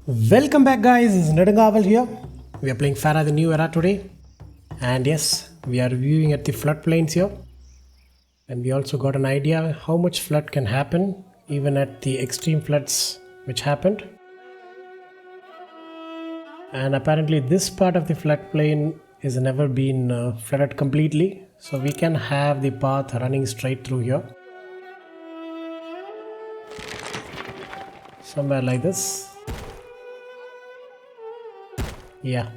Welcome back guys, it's Nedungaval here. We are playing Pharaoh the New Era today. And yes, we are reviewing at the floodplains here. And we also got an idea how much flood can happen even at the extreme floods which happened. And apparently this part of the floodplain has never been flooded completely. So we can have the path running straight through here. Somewhere like this. Yeah.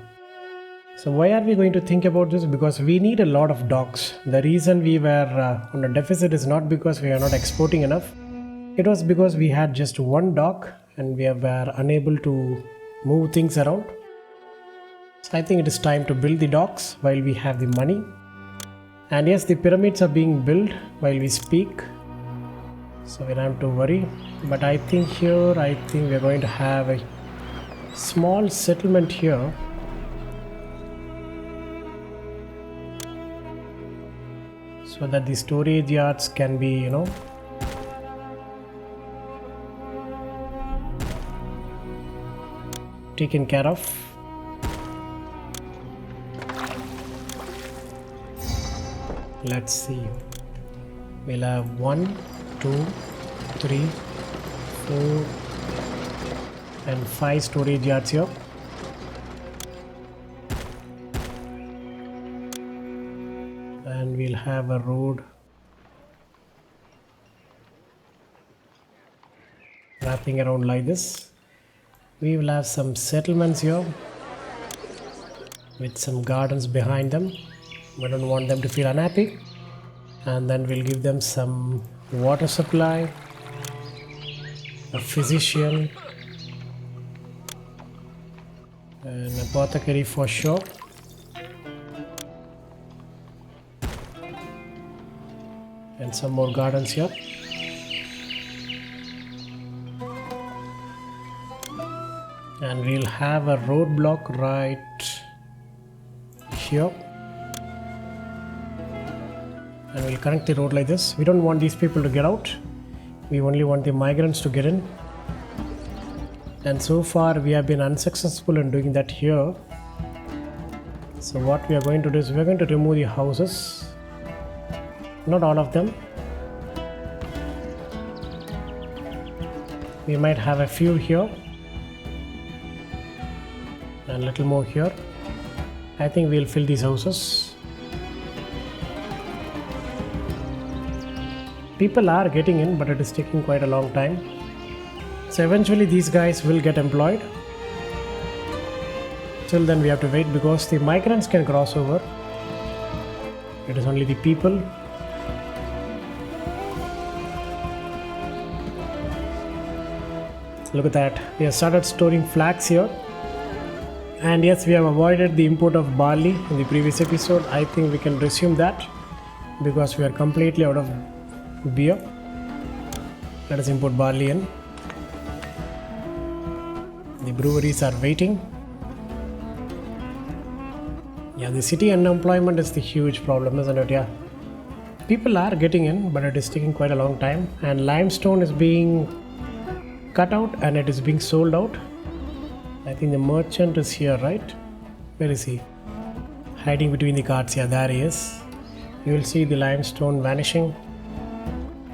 So why are we going to think about this? Because we need a lot of docks. The reason we were on a deficit is not because we are not exporting enough. It was because we had just one dock and we were unable to move things around. So I think it is time to build the docks while we have the money. And yes, the pyramids are being built while we speak. So we don't have to worry. But I think we are going to have a small settlement here. So that the storage yards can be, taken care of. Let's see. We'll have 1, 2, 3, 4 and 5 storage yards here. And we'll have a road wrapping around like this. We will have some settlements here with some gardens behind them. We don't want them to feel unhappy. And then we'll give them some water supply, a physician, an apothecary for sure. And some more gardens here. And we'll have a roadblock right here. And we'll connect the road like this. We don't want these people to get out. We only want the migrants to get in. And so far we have been unsuccessful in doing that here. So what we are going to do is we are going to remove the houses. Not all of them. We might have a few here and a little more here. I think we'll fill these houses. People are getting in, but it is taking quite a long time. So eventually these guys will get employed. Till then we have to wait because the migrants can cross over. It is only the people. Look at that. We have started storing flax here. And yes, we have avoided the import of barley in the previous episode. I think we can resume that because we are completely out of beer. Let us import barley in. The breweries are waiting. Yeah, the city unemployment is the huge problem, isn't it? Yeah. People are getting in, but it is taking quite a long time. And limestone is being cut out and it is being sold out. I think the merchant is here, right? Where is he? Hiding between the carts. Yeah, there he is. You will see the limestone vanishing.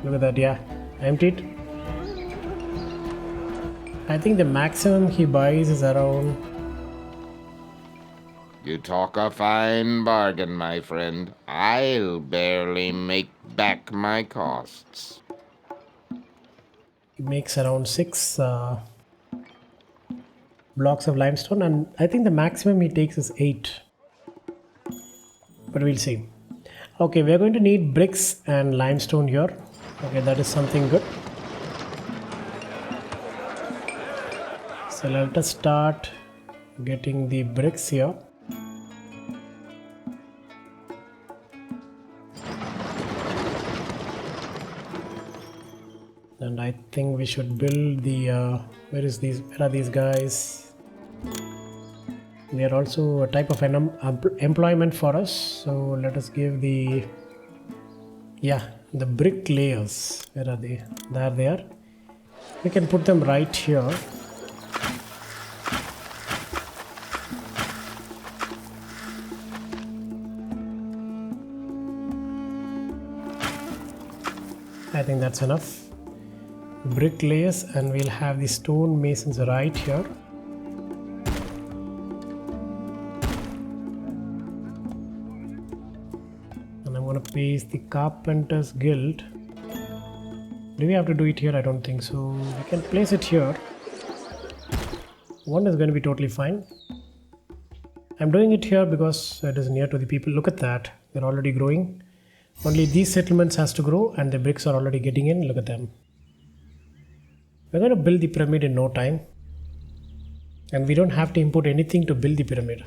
Look at that. Yeah, emptied. I think the maximum he buys is around. You talk a fine bargain, my friend. I'll barely make back my costs. He makes around 6 blocks of limestone, and I think the maximum he takes is 8. But we'll see. Okay, we're going to need bricks and limestone here. Okay, that is something good. So let us start getting the bricks here. And I think we should build the where are these guys? They are also a type of employment for us. So let us give the bricklayers. Where are they? There they are. We can put them right here. I think that's enough. Bricklayers, and we'll have the stone masons right here. And I'm gonna paste the Carpenters Guild. Do we have to do it here? I don't think so. We can place it here. One is going to be totally fine. I'm doing it here because it is near to the people. Look at that. They're already growing. Only these settlements has to grow and the bricks are already getting in. Look at them. We're going to build the pyramid in no time. And we don't have to import anything to build the pyramid.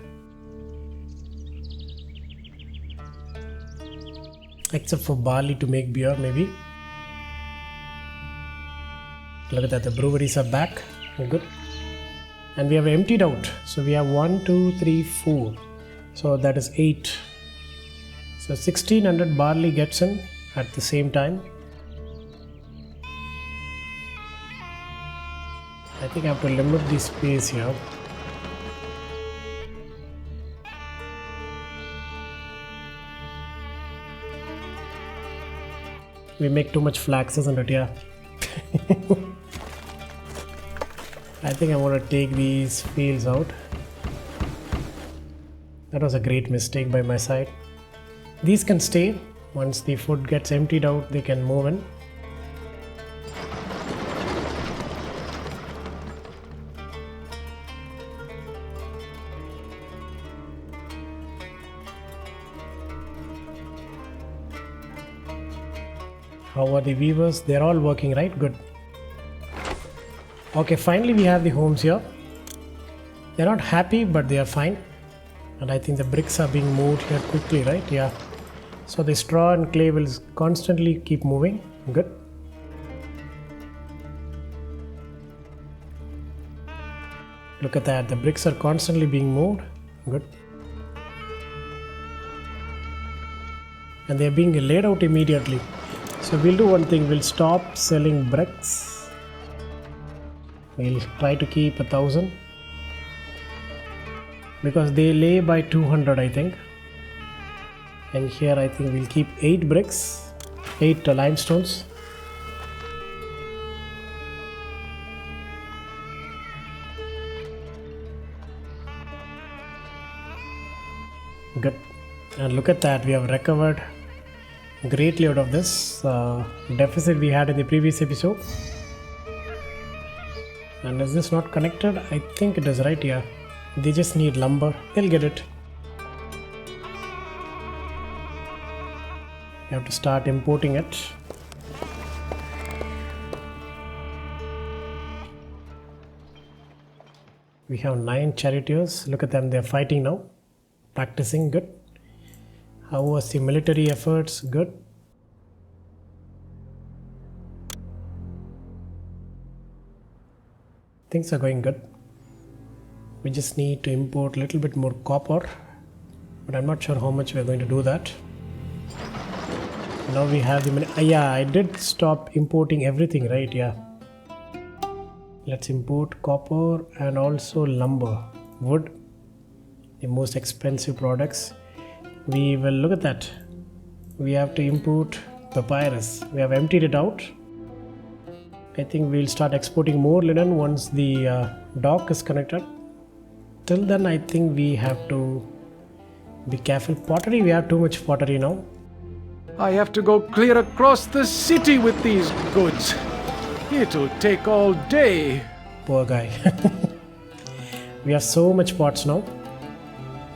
Except for barley to make beer maybe. Look at that. The breweries are back. Good. And we have emptied out. So we have 1, 2, 3, 4. So that is 8. So 1600 barley gets in at the same time. I think I have to limit the space here. We make too much flax, isn't it? Yeah. I think I want to take these fields out. That was a great mistake by my side. These can stay. Once the food gets emptied out, they can move in. How are the weavers? They're all working, right? Good. Okay, finally we have the homes here. They're not happy, but they are fine. And I think the bricks are being moved here quickly, right? Yeah. So the straw and clay will constantly keep moving. Good. Look at that. The bricks are constantly being moved. Good. And they're being laid out immediately. So we'll do one thing. We'll stop selling bricks. We'll try to keep 1,000. Because they lay by 200, I think. And here I think we'll keep 8 bricks, 8 limestones. Good. And look at that, we have recovered greatly out of this deficit we had in the previous episode. And is this not connected? I think it is, right? Yeah. They just need lumber. They'll get it. You have to start importing it. We have 9 charioteers. Look at them. They're fighting now. Practicing. Good. How was the military efforts? Good. Things are going good. We just need to import a little bit more copper, but I'm not sure how much we're going to do that. Now we have the yeah, I did stop importing everything, right? Yeah. Let's import copper and also lumber, wood, the most expensive products. We will look at that. We have to import papyrus. We have emptied it out. I think we'll start exporting more linen once the dock is connected. Till then, I think we have to be careful. Pottery, we have too much pottery now. I have to go clear across the city with these goods. It'll take all day. Poor guy. We have so much pots now.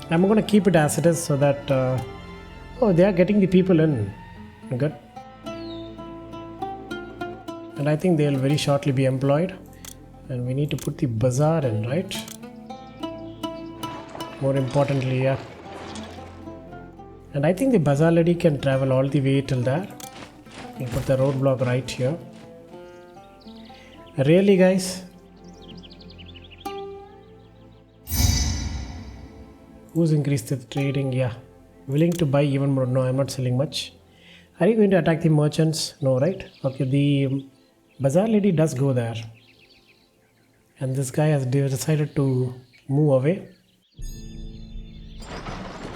I'm going to keep it as it is so that... oh, they are getting the people in. Good. And I think they'll very shortly be employed. And we need to put the bazaar in, right? More importantly, yeah. And I think the bazaar lady can travel all the way till there. We'll put the roadblock right here. Really, guys? Who's increased the trading? Yeah. Willing to buy even more? No, I'm not selling much. Are you going to attack the merchants? No, right? Okay, the bazaar lady does go there. And this guy has decided to move away.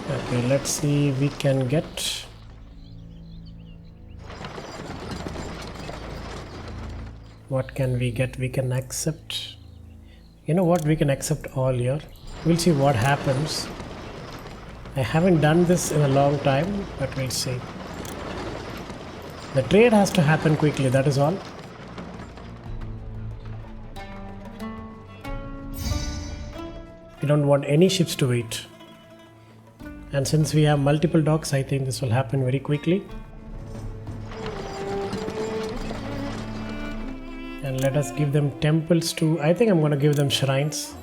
Okay, let's see if we can get... What can we get? We can accept. You know what? We can accept all here. We'll see what happens. I haven't done this in a long time, but we'll see. The trade has to happen quickly, that is all. We don't want any ships to wait. And since we have multiple docks, I think this will happen very quickly. And let us give them temples too. I think I'm going to give them shrines.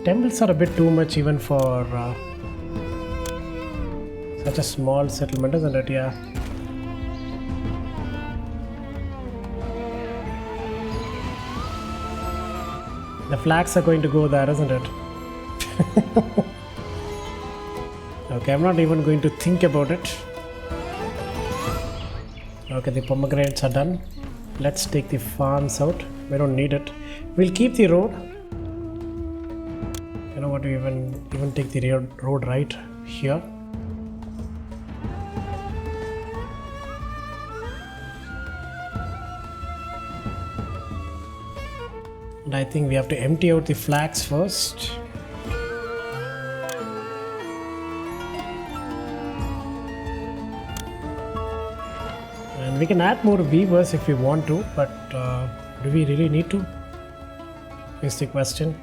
Temples are a bit too much even for such a small settlement, isn't it? Yeah. The flags are going to go there, isn't it? Okay, I'm not even going to think about it. Okay, the pomegranates are done. Let's take the farms out. We don't need it. We'll keep the road. You know what? We even take the road right here. And I think we have to empty out the flags first. And we can add more weavers if we want to, but do we really need to? Is the question.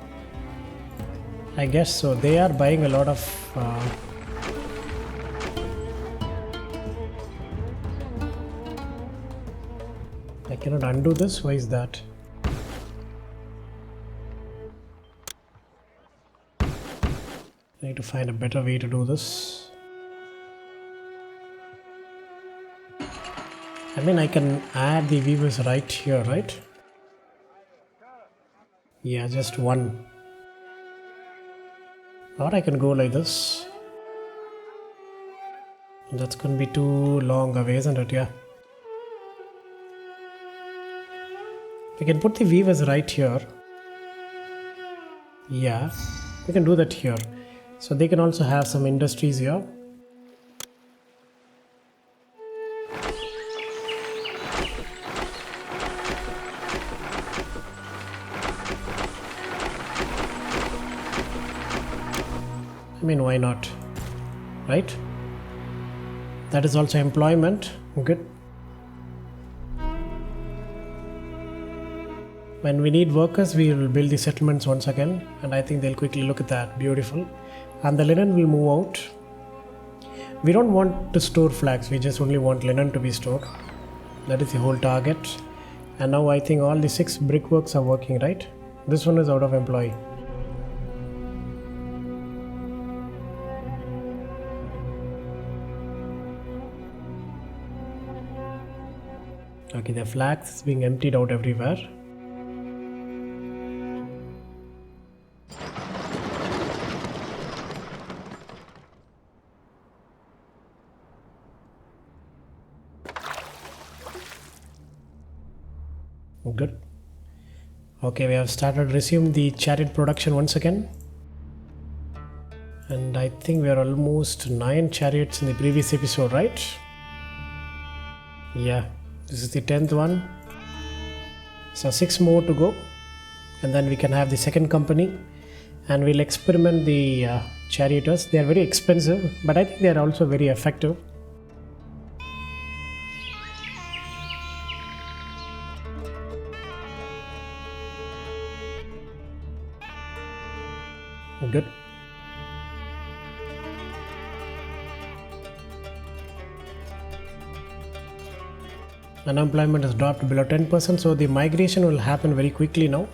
I guess so. They are buying a lot of I cannot undo this. Why is that? I need to find a better way to do this. I mean, I can add the weavers right here, right? Yeah, just one. Or I can go like this. That's going to be too long away, isn't it? Yeah. We can put the weavers right here. Yeah, we can do that here. So they can also have some industries here. I mean, why not? Right? That is also employment. Good. When we need workers, we will build the settlements once again. And I think they'll quickly look at that. Beautiful. And the linen will move out. We don't want to store flags. We just only want linen to be stored. That is the whole target. And now I think all the 6 brickworks are working, right? This one is out of employee. Okay, the flags is being emptied out everywhere. Good. Okay, we have resumed the chariot production once again. And I think we are almost 9 chariots in the previous episode, right? Yeah, this is the 10th one. So 6 more to go. And then we can have the second company. And we'll experiment the charioteers. They are very expensive, but I think they are also very effective. Good. Unemployment has dropped below 10%, so the migration will happen very quickly now,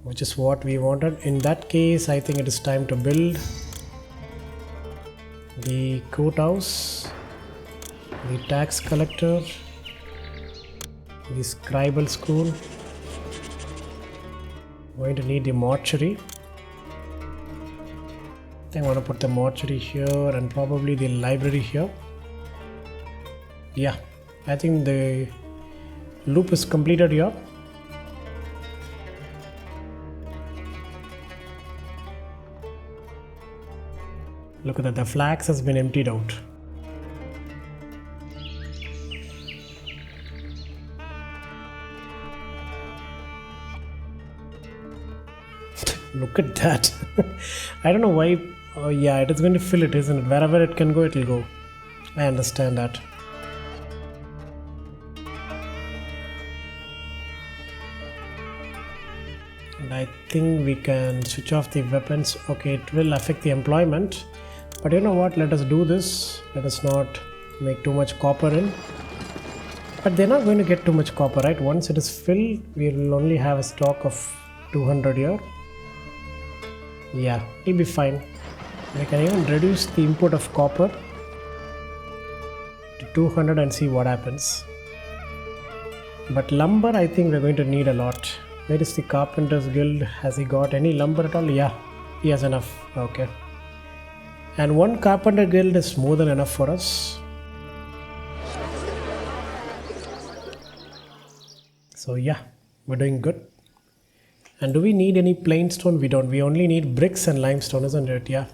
which is what we wanted. In that case, I think it is time to build the courthouse, the tax collector, the scribal school. Going to need the mortuary. I think I want to put the mortuary here and probably the library here. Yeah, I think the loop is completed here. Look at that, the flags has been emptied out. Look at that. I don't know why. Oh yeah, it is going to fill it, isn't it? Wherever it can go, it will go. I understand that. And I think we can switch off the weapons. Okay, it will affect the employment. But you know what? Let us do this. Let us not make too much copper in. But they're not going to get too much copper, right? Once it is filled, we will only have a stock of 200 here. Yeah, it'll be fine. We can even reduce the import of copper to 200 and see what happens. But lumber, I think we're going to need a lot. Where is the Carpenter's Guild? Has he got any lumber at all? Yeah, he has enough. Okay. And one Carpenter Guild is more than enough for us. So yeah, we're doing good. And do we need any plain stone? We don't. We only need bricks and limestone, isn't it? Yeah.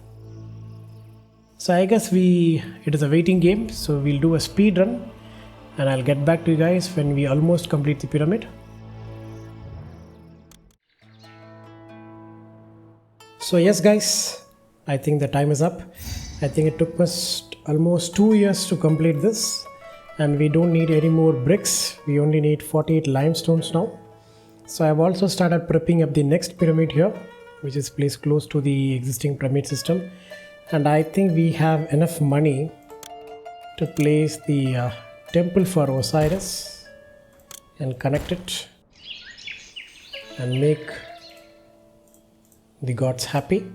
So I guess it is a waiting game. So we'll do a speed run. And I'll get back to you guys when we almost complete the pyramid. So yes guys, I think the time is up. I think it took us almost 2 years to complete this. And we don't need any more bricks. We only need 48 limestones now. So I've also started prepping up the next pyramid here, which is placed close to the existing pyramid system. And I think we have enough money to place the temple for Osiris and connect it and make the gods happy.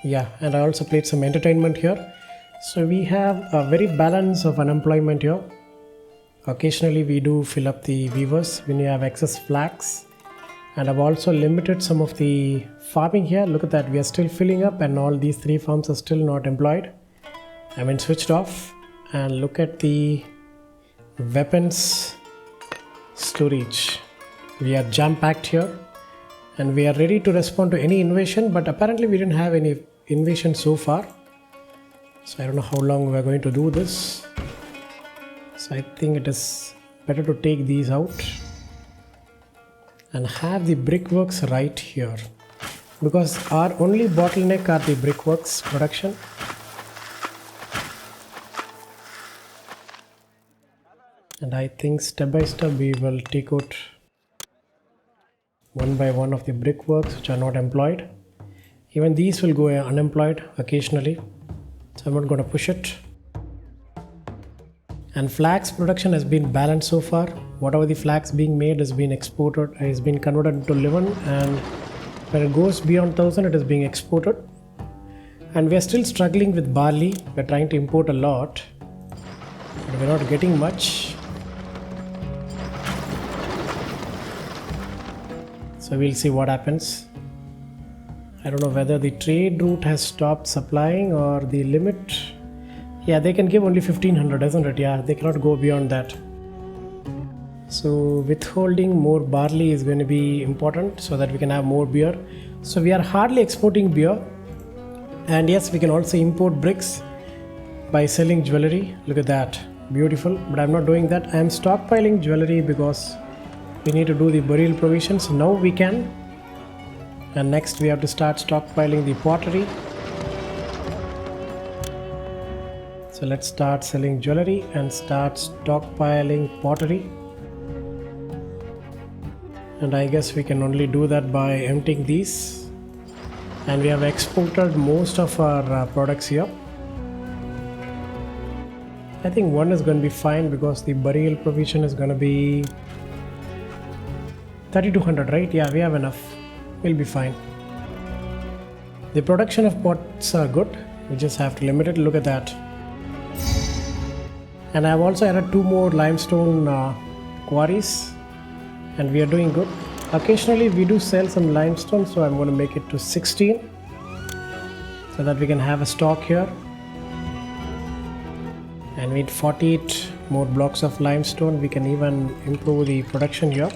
Yeah, and I also played some entertainment here. So we have a very balance of unemployment here. Occasionally we do fill up the weavers when you have excess flax. And I've also limited some of the farming here. Look at that, we are still filling up and all these 3 farms are still not employed. I mean switched off. And look at the weapons storage. We are jam-packed here. And we are ready to respond to any invasion. But apparently we didn't have any invasion so far. So I don't know how long we're going to do this. So I think it is better to take these out and have the brickworks right here, because our only bottleneck are the brickworks production. And I think step by step we will take out one by one of the brickworks which are not employed. Even these will go unemployed occasionally. So I'm not going to push it. And flax production has been balanced so far. Whatever the flax being made has been exported, has been converted into leaven, and when it goes beyond 1000 it is being exported. And we are still struggling with barley. We're trying to import a lot, but we're not getting much. So we'll see what happens. I don't know whether the trade route has stopped supplying or the limit. Yeah, they can give only 1500, isn't it? Yeah, they cannot go beyond that. So withholding more barley is going to be important so that we can have more beer. So we are hardly exporting beer. And yes, we can also import bricks by selling jewelry. Look at that, beautiful. But I'm not doing that. I'm stockpiling jewelry because we need to do the burial provisions. Now we can. And next we have to start stockpiling the pottery. So let's start selling jewelry and start stockpiling pottery. And I guess we can only do that by emptying these. And we have exported most of our products here. I think one is going to be fine because the burial provision is going to be 3200, right? Yeah, we have enough. We'll be fine. The production of pots are good. We just have to limit it. Look at that. And I've also added 2 more limestone quarries, and we are doing good. Occasionally we do sell some limestone, so I'm going to make it to 16 so that we can have a stock here. And we need 48 more blocks of limestone. We can even improve the production here.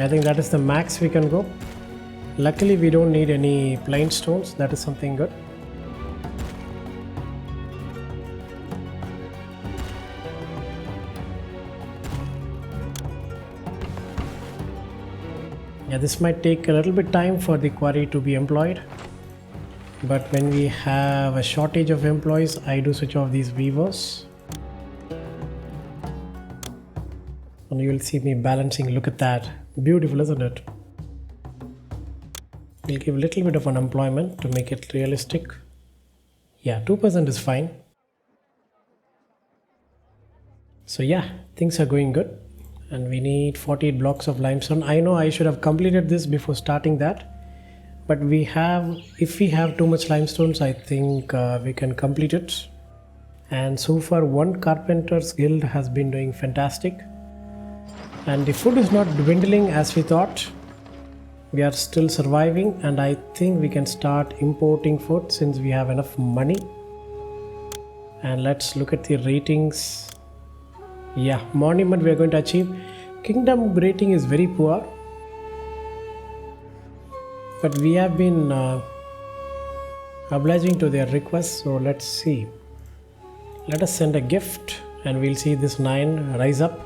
I think that is the max we can go. Luckily we don't need any plain stones. That is something good. Yeah, this might take a little bit time for the quarry to be employed, but when we have a shortage of employees, I do switch off these weavers. And you will see me balancing. Look at that. Beautiful, isn't it? We'll give a little bit of unemployment to make it realistic. Yeah, 2% is fine. So yeah, things are going good. And we need 48 blocks of limestone. I know I should have completed this before starting that. But if we have too much limestones, I think we can complete it. And so far, one carpenter's guild has been doing fantastic. And the food is not dwindling as we thought. We are still surviving, and I think we can start importing food since we have enough money. And let's look at the ratings. Yeah, monument we are going to achieve. Kingdom rating is very poor, but we have been obliging to their requests. So let's see. Let us send a gift, and we'll see this 9 rise up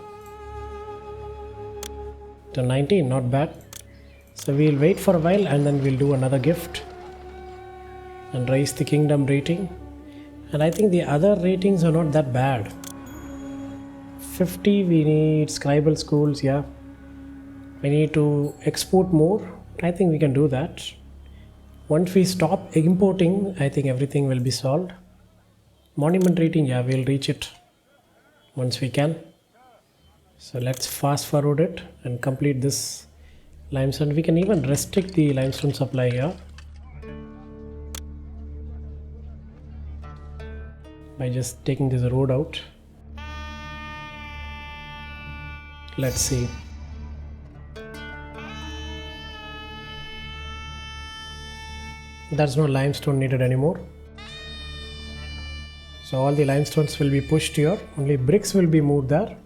to 19. Not bad. So we'll wait for a while, and then we'll do another gift and raise the kingdom rating. And I think the other ratings are not that bad. 50 we need scribal schools. Yeah, we need to export more. I think we can do that. Once we stop importing, I think everything will be solved. Monument rating, yeah, we'll reach it once we can. So let's fast forward it and complete this limestone. We can even restrict the limestone supply here by just taking this road out. Let's see. There's no limestone needed anymore. So all the limestones will be pushed here. Only bricks will be moved there.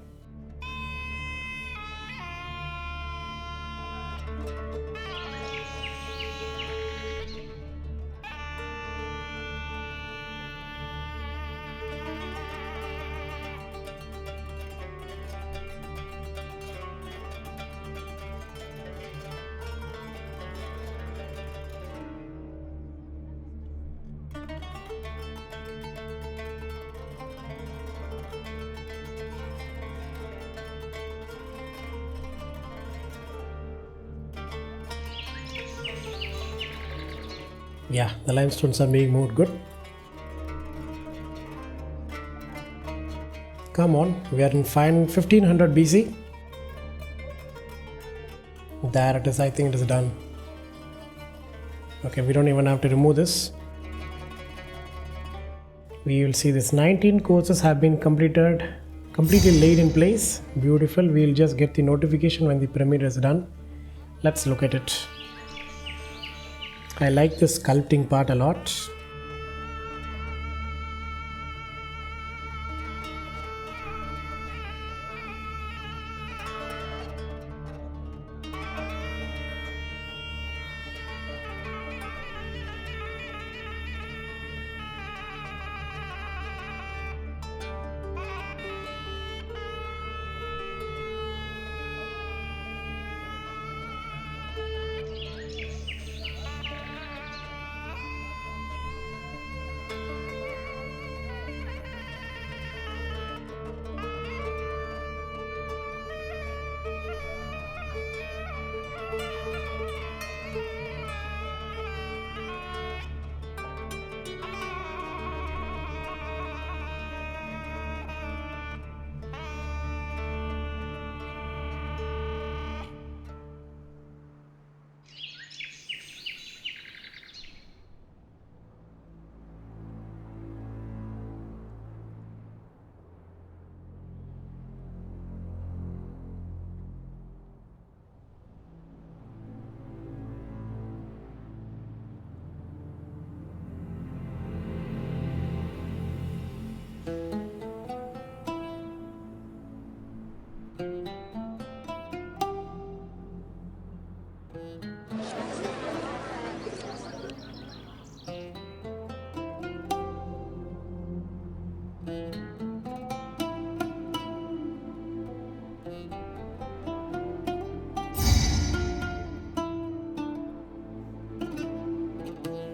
Yeah, the limestones are being moved good. Come on, we are in 1500 BC. There it is, I think it is done. Okay, we don't even have to remove this. We will see this 19 courses have been completely laid in place. Beautiful. We'll just get the notification when the pyramid is done. Let's look at it. I like the sculpting part a lot.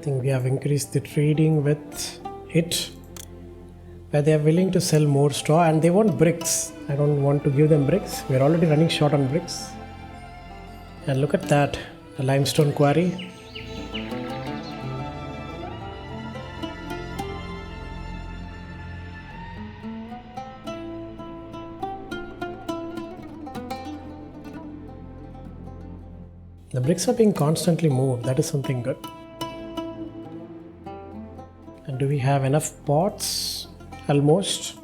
think we have increased the trading with it, where they are willing to sell more straw and they want bricks. I don't want to give them bricks. We're already running short on bricks. And look at that, a limestone quarry. The bricks are being constantly moved. That is something good. And do we have enough pots? Almost.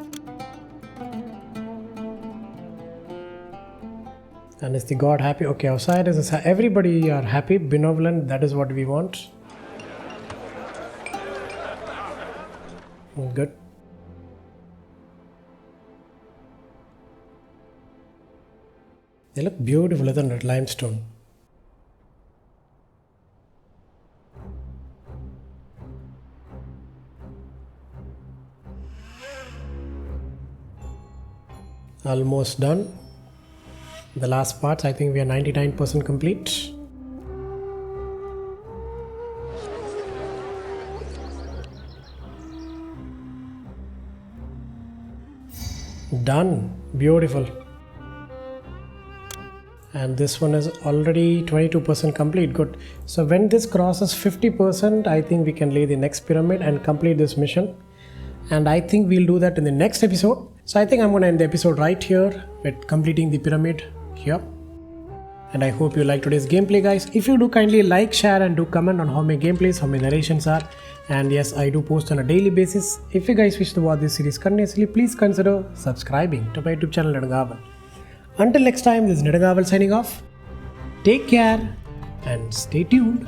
And is the god happy? Okay, Osiris is everybody are happy, benevolent. That is what we want. Good. They look beautiful, isn't it? Limestone. Almost done. The last parts, I think we are 99% complete. Done. Beautiful. And this one is already 22% complete. Good. So when this crosses 50%, I think we can lay the next pyramid and complete this mission. And I think we'll do that in the next episode. So I think I'm going to end the episode right here with completing the pyramid here. And I hope you like today's gameplay, guys. If you do, kindly like, share and do comment on how my gameplays, how my narrations are. And yes, I do post on a daily basis. If you guys wish to watch this series continuously, please consider subscribing to my YouTube channel Nedagaval. Until next time, this is Nedagaval signing off. Take care and stay tuned.